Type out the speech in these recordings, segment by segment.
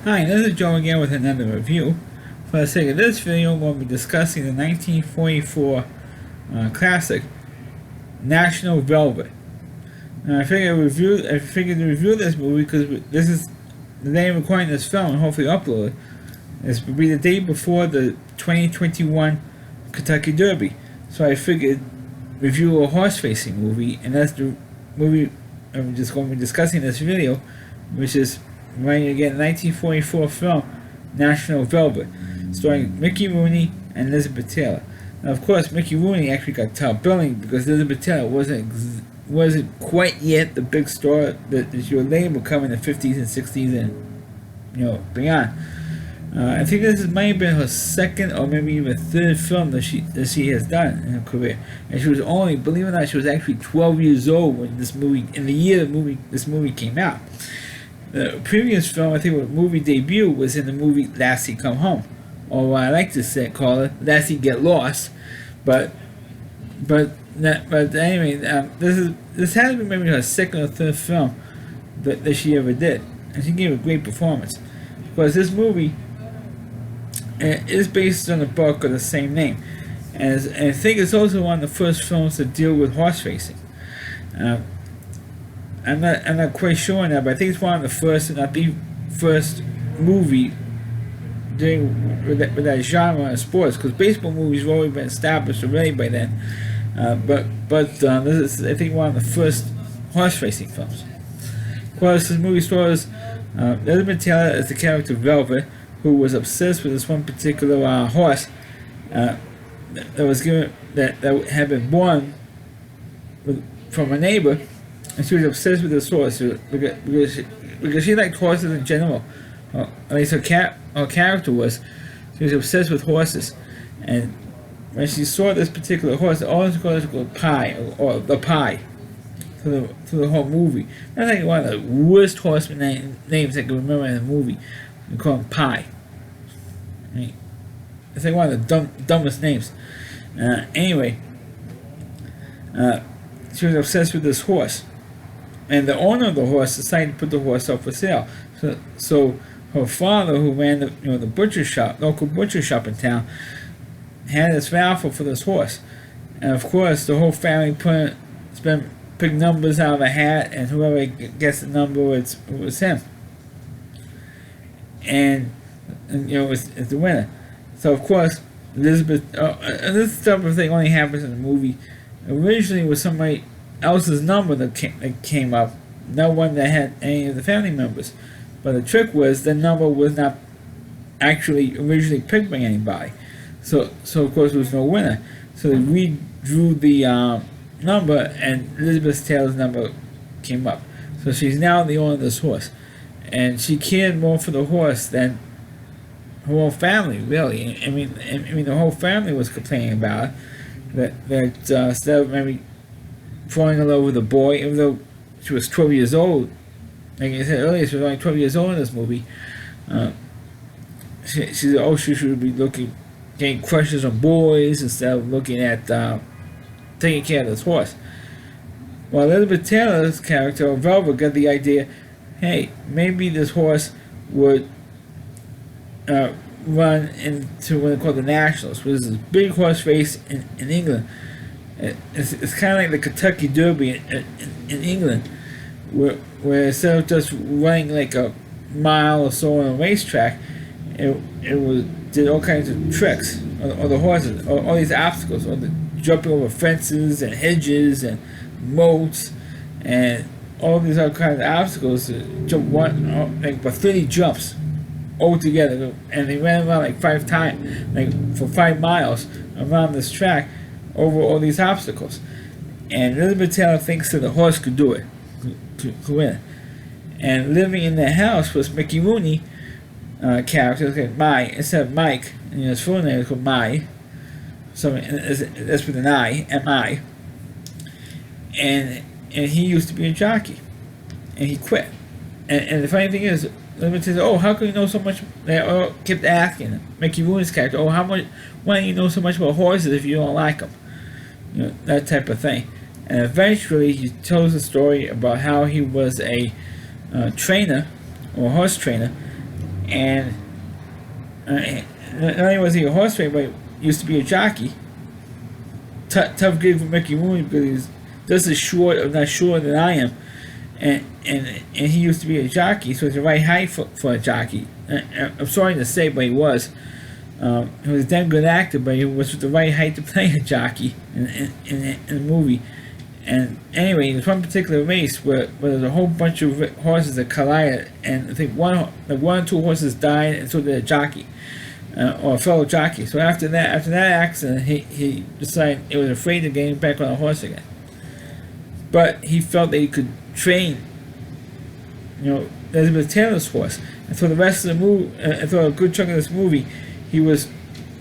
Hi, this is Joe again with another review. For the sake of this video, we'll be discussing the 1944 classic, National Velvet. Now, I figured to review this movie because this is the day of recording this film and hopefully upload it. This will be the day before the 2021 Kentucky Derby. So I figured review a horse racing movie, and that's the movie I'm just going to be discussing in this video, which is running again 1944 film National Velvet, starring Mickey Rooney and Elizabeth Taylor. Now, of course, Mickey Rooney actually got top billing because Elizabeth Taylor wasn't quite yet the big star that she would later become in the 50s and 60s and beyond. I think this might have been her second or maybe even third film that she has done in her career, and she was only, believe it or not, she was actually 12 years old when this movie came out. The previous film, I think, the movie debut was in the movie Lassie Come Home, or what I like to call it, Lassie Get Lost. But anyway, this has been maybe her second or third film that she ever did, and she gave a great performance. Because this movie is based on a book of the same name, and I think it's also one of the first films to deal with horse racing. I'm not quite sure on that, but I think it's one of the first, if not the first, movie doing with that genre of sports. Because baseball movies have already been established already by then, but this is, I think, one of the first horse racing films. Of course, this movie stars Elizabeth Taylor as the character Velvet, who was obsessed with this one particular horse that had been born from a neighbor. And she was obsessed with this horse because she liked horses in general. At least her character was. She was obsessed with horses. And when she saw this particular horse, it always called Pie, or the Pie, through the whole movie. That's like one of the worst horseman names I can remember in the movie. We call him Pie. I mean, it's like one of the dumbest names. Anyway, she was obsessed with this horse. And the owner of the horse decided to put the horse up for sale. So her father, who ran the butcher shop, local butcher shop in town, had this raffle for this horse. And of course, the whole family picked numbers out of a hat, and whoever gets the number, it was him. And it's the winner. So of course, Elizabeth. And this type of thing only happens in the movie. Originally, it was somebody else's number that came up, no one that had any of the family members. But the trick was the number was not actually originally picked by anybody. So of course there was no winner. So they redrew the number, and Elizabeth Taylor's number came up. So she's now the owner of this horse, and she cared more for the horse than her whole family. Really, I mean the whole family was complaining about it, that instead of maybe falling in love with a boy, even though she was 12 years old. Like I said earlier, she was only 12 years old in this movie. She said, oh, she should be getting crushes on boys instead of looking at taking care of this horse. Well, Elizabeth Taylor's character, Velvet, got the idea, hey, maybe this horse would run into what they call the Nationals, which is a big horse race in England. It's kind of like the Kentucky Derby in England, where instead of just running like a mile or so on a racetrack, it did all kinds of tricks on the horses, all these obstacles, or the jumping over fences and hedges and moats, and all these other kinds of obstacles. Jump like 30 jumps all together, and they ran around like 5 times, like for 5 miles around this track, over all these obstacles. And Elizabeth Taylor thinks that the horse could do it, to win. And living in the house was Mickey Rooney character, instead of Mike, and his full name is called Mai, so that's with an I, M-I. And he used to be a jockey, and he quit. And the funny thing is, Elizabeth says, oh, how can you know so much? They kept asking Mickey Rooney's character, oh, why do you know so much about horses if you don't like them? That type of thing. And eventually he tells a story about how he was a trainer, or horse trainer, and not only was he a horse trainer, but he used to be a jockey. Tough gig for Mickey Rooney because he's just as short, or not shorter than I am, and he used to be a jockey, so he's the right height for a jockey. I'm sorry to say, but he was. He was a damn good actor, but he was the right height to play a jockey in the movie. And anyway, there's one particular race where there's a whole bunch of horses that collided, and I think one or two horses died, and so did a jockey, or a fellow jockey. So after that accident, he decided he was afraid of getting back on a horse again. But he felt that he could train, Elizabeth Taylor's horse, and for the rest of the movie, and for a good chunk of this movie, he was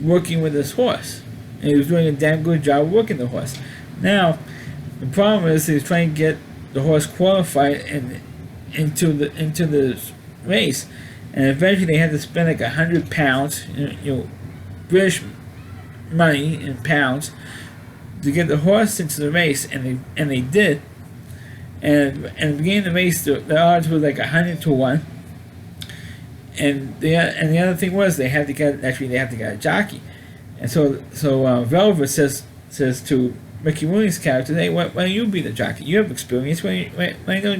working with this horse, and he was doing a damn good job working the horse. Now, the problem is he was trying to get the horse qualified into the race, and eventually they had to spend like £100, British money in pounds, to get the horse into the race, and they did. And at the beginning of the race, the odds were like 100 to 1. And the other thing was they had to get a jockey, and so Velvet says to Mickey Rooney's character, "Hey, why don't you be the jockey? You have experience, and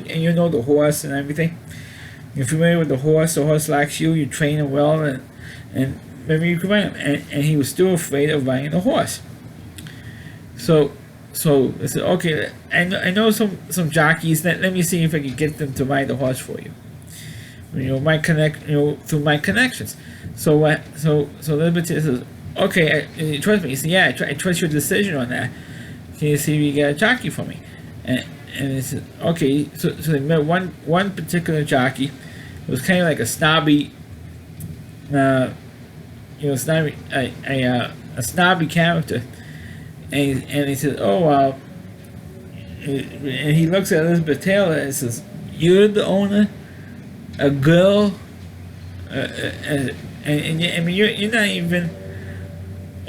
you know the horse and everything. You're familiar with the horse likes you. You train him well, and maybe you can ride him." And he was still afraid of riding the horse. So I said, "Okay, I know some jockeys. Let me see if I can get them to ride the horse for you. Through my connections." So Elizabeth says, "Okay, you trust me?" He said, "Yeah, I trust your decision on that. Can you see if you get a jockey for me?" And he said, "Okay." So they met one particular jockey. It was kind of like a snobby, a snobby character. And he said, "Oh, and he looks at Elizabeth Taylor and says, 'You're the owner? A girl?' And you're not even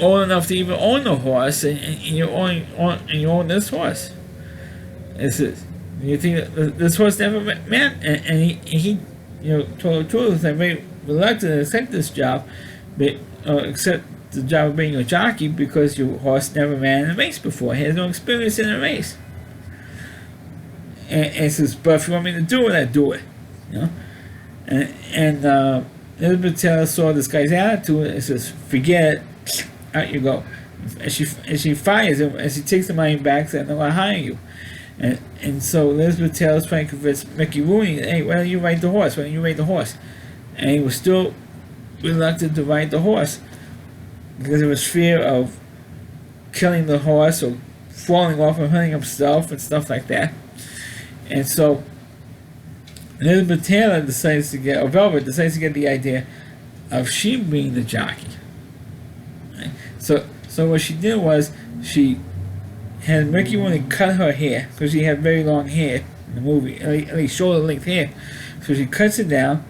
old enough to even own a horse, and you own this horse." It says, "You think that this horse never met?" And he told the truth. I'm very reluctant to accept this job, but accept the job of being a jockey because your horse never ran in a race before. He has no experience in a race. And says, "But if you want me to do it, I do it." And Elizabeth Taylor saw this guy's attitude and says, "Forget it, out you go." And she fires him, and she takes the money back, saying, "I'm going to hire you." And so Elizabeth Taylor's trying to convince Mickey Rooney, "Hey, why don't you ride the horse? Why don't you ride the horse?" And he was still reluctant to ride the horse because there was fear of killing the horse or falling off and hurting himself and stuff like that. And so Elizabeth Taylor Velvet decides to get the idea of she being the jockey. Right? So what she did was she had Mickey Rooney cut her hair, because she had very long hair in the movie, at least shoulder length hair. So she cuts it down,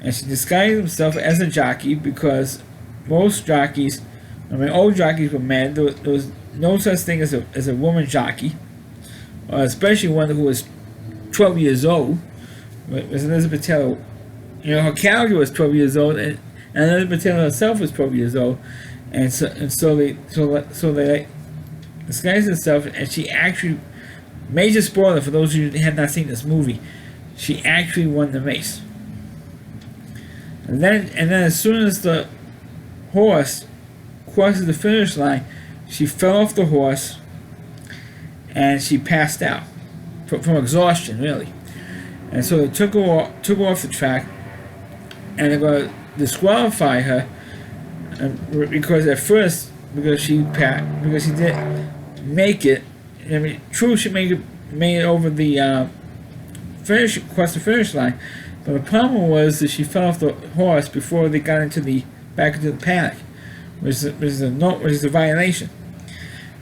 and she disguised herself as a jockey, because most jockeys, old jockeys were men. There was no such thing as a woman jockey, especially one who was 12 years old. Was Elizabeth Taylor. Her character was 12 years old, and Elizabeth Taylor herself was 12 years old, and so they disguised herself, and she actually, major spoiler for those of you who had not seen this movie, she actually won the race. And then as soon as the horse crosses the finish line, she fell off the horse, and she passed out from exhaustion, really. And so they took her off the track, and they're going to disqualify her, because at first, because she didn't make it. True, she made it over the across the finish line, but the problem was that she fell off the horse before they got back into the paddock, which is a violation.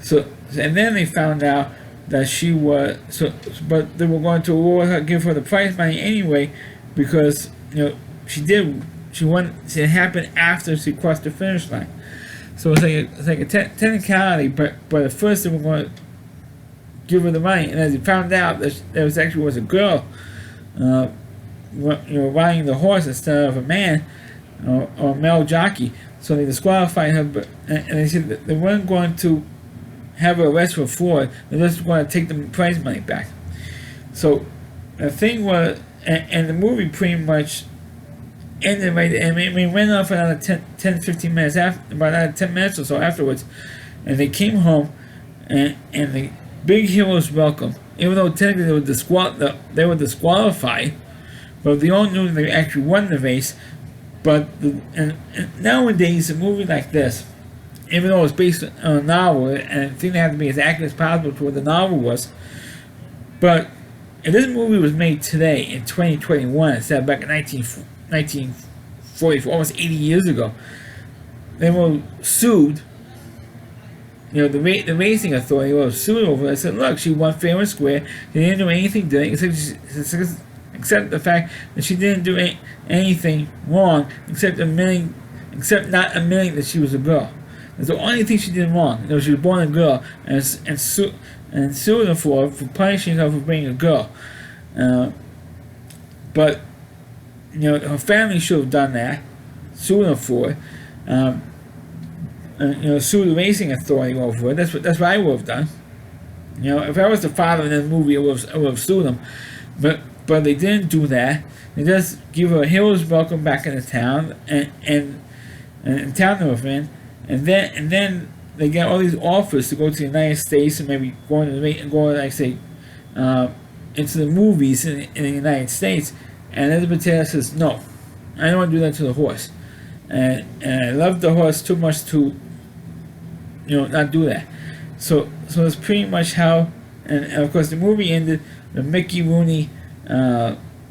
So, and then they found out that she was but they were going to award her, give her the prize money anyway, because she won. It happened after she crossed the finish line. So it's like a technicality, but at first they were going to give her the money, and as they found out that there was a girl riding the horse instead of a man or a male jockey. So they disqualified her, and they said that they weren't going to have her arrested for fraud. They're just going to take the prize money back. So the thing was, and the movie pretty much ended right there. I mean, we went on for another 10, 15 minutes after, about another 10 minutes or so afterwards, and they came home, and the big heroes welcome. Even though technically they were disqualified, but they all knew they actually won the race. But and nowadays, a movie like this, even though it's based on a novel, and I think they have to be as accurate as possible to what the novel was, but if this movie was made today in 2021 instead of back in 1944, almost 80 years ago, they were sued. The racing authority was sued over it. I said, look, she won fair and square. She didn't do anything to it, except the fact that she didn't do anything wrong, except not admitting that she was a girl. That's the only thing she did wrong. She was born a girl, and sued her for punishing her for being a girl. But her family should have done that, sued her for it. Sue the racing authority over it. That's what I would have done. If I was the father in that movie, I would have sued them. But they didn't do that. They just give her a hero's welcome back in the town and town they were in, and then they get all these offers to go to the United States and maybe go into the movies in the United States. And Elizabeth Taylor says, no, I don't want to do that to the horse. And I love the horse too much to not do that. So that's pretty much how, and of course the movie ended with Mickey Rooney,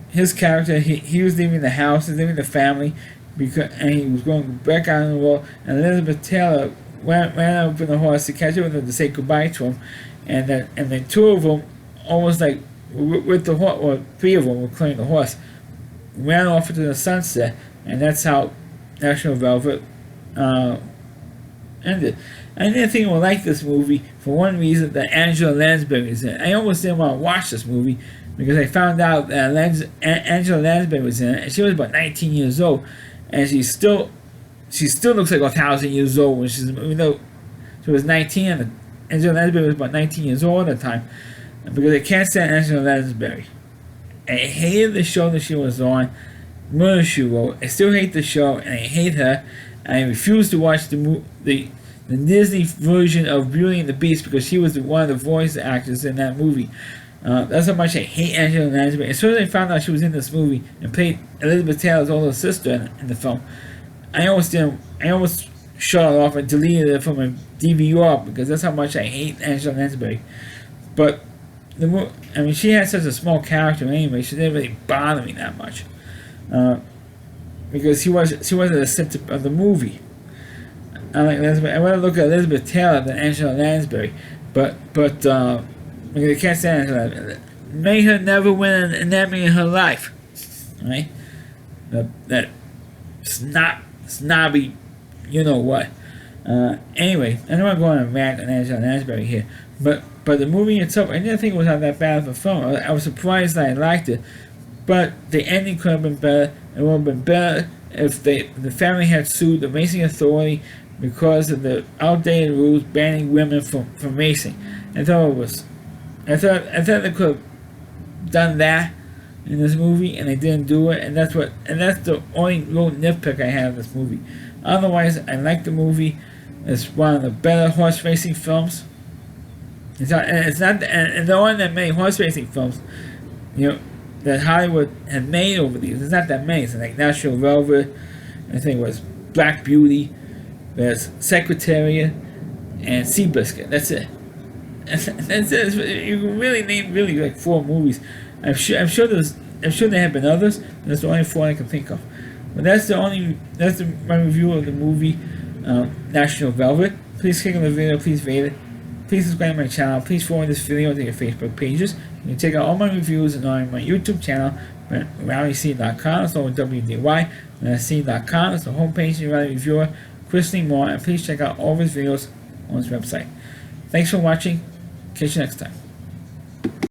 his character, he was leaving the house, he was leaving the family, and he was going back out on the road, and Elizabeth Taylor ran up with the horse to catch up with him to say goodbye to him, and then two of them, almost like with the horse, or three of them were clearing the horse, ran off into the sunset, and that's how National Velvet ended. I didn't think I would like this movie for one reason, that Angela Lansbury is in it. I almost didn't want to watch this movie because I found out that Angela Lansbury was in it, and she was about 19 years old, and she still looks like 1,000 years old when she was 19, and Angela Lansbury was about 19 years old at the time, because I can't stand Angela Lansbury. I hated the show that she was on, Murder, She Wrote. I still hate the show, and I hate her. I refuse to watch the Disney version of Beauty and the Beast because she was one of the voice actors in that movie. That's how much I hate Angela Lansbury. As soon as I found out she was in this movie and played Elizabeth Taylor's older sister in the film, I almost shut it off and deleted it from my DVR because that's how much I hate Angela Lansbury. But she had such a small character anyway. She didn't really bother me that much. Because she wasn't the center of the movie. I like Elizabeth. I want to look at Elizabeth Taylor than Angela Lansbury, but I can't stand Angela. May her never win an Emmy in her life, right? That snobby, you know what? Anyway, I don't want to go on a rant on Angela Lansbury here, but the movie itself, I didn't think it was not that bad of a film. I was surprised that I liked it. But the ending could have been better. It would have been better if the family had sued the racing authority because of the outdated rules banning women from racing. I thought they could have done that in this movie, and they didn't do it. And that's the only real nitpick I have of this movie. Otherwise, I like the movie. It's one of the better horse racing films. And the one that made horse racing films, that Hollywood had made over these. There's not that many. It's like National Velvet, I think it was Black Beauty, there's Secretariat, and Seabiscuit. That's it. That's it. You really need like 4 movies. I'm sure there have been others. That's the only 4 I can think of. But that's my review of the movie National Velvet. Please click on the video. Please rate it. Please subscribe to my channel. Please forward this video to your Facebook pages. You can check out all my reviews on my YouTube channel, RowdyC.com. It's over WDY.C.com. It's the homepage of Rowdy Reviewer, Chris Lee Moore, and please check out all of his videos on his website. Thanks for watching. Catch you next time.